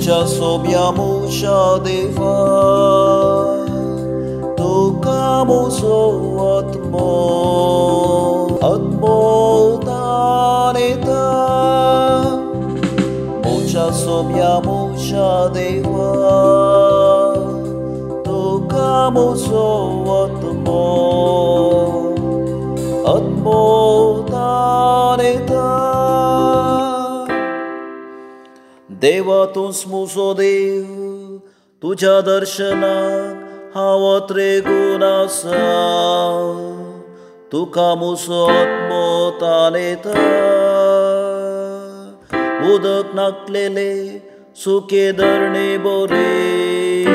Mocia sobiamucia deva Tocamuso atmo taneta Mocia sobiamucia deva Tocamuso atmo taneta देवा तू स्मुसो देव तुझ्या दर्शनात हावत रे गुणासा तुका मुसो आत्मोतान येता उदक नाकलेले सुके धरणे बोरे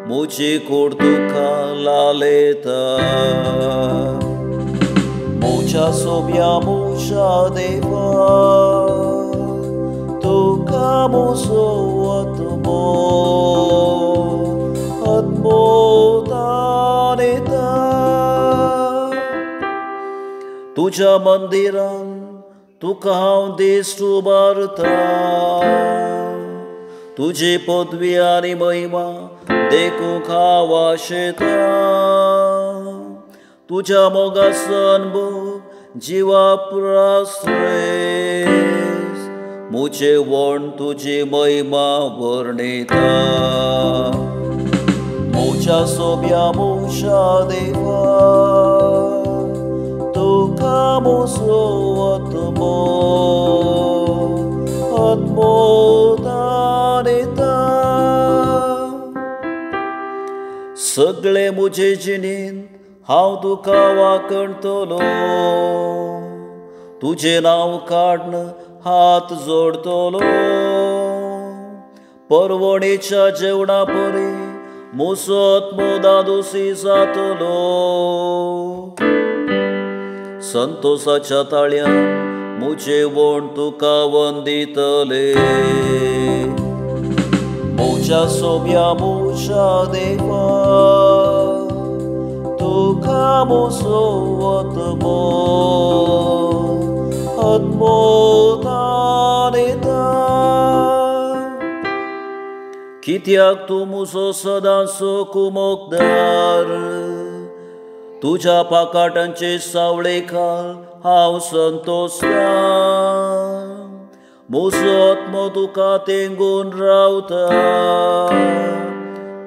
मुची कोड तुका लालेता मुच्या सोब्या मुशा देवा Tocamuso atmo taneta तुझ्या मंदिरान तुका हांव दिश्ट उबारता तुझी पदवी आनी महिमा देखूंक हांव आशेता तुझ्या मोगासन जिवा प्राश्रय मुझे वण तुझी महिमा वर्णिता मोच्या सोब्या मुशा देवा तुका मुसो आत्मो तानिता सगळे मुझे जिणेन हांव तुका वाकणतलो तुझे नाव काढन हात जोडतलो परवणेच्या जेवणा परी मुसोत मोदादोसी जातलो संतोषाच्या ताळ्यान मुझे वण तुका वंदितले मोच्या सोब्या मुशा देवा तुका मुसो आत्मो तानिता कित्याक तू मुसो सदांचो कुमोकदार तुझ्या पाकाटांचे सावळे खाल हांव संतोषता मुसो आत्मो तुका तेंगून रावता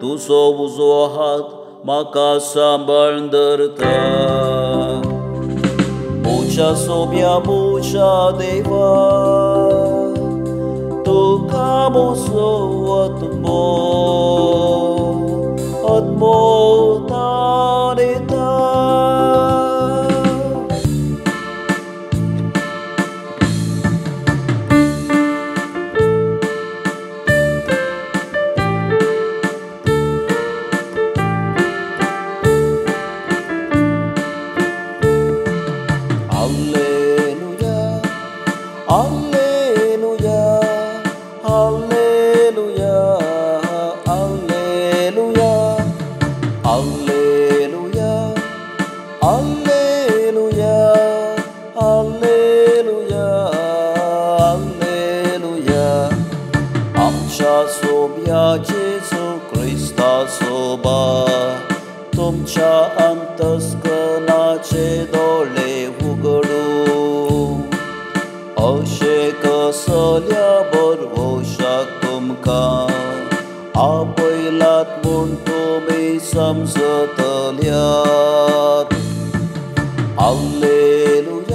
तुजो उजो हात म्हाका सांबाळून धरता मोच्या सोब्या मुशा देवा तुका मुसो आत्मो तानिता Jesu Christa soba तुमच्या अंतस्कनाचे दोळे उगडू अशे कसल्या बरवशाक तुमकां आपयलात म्हूण तुमी समजतल्यात Alleluia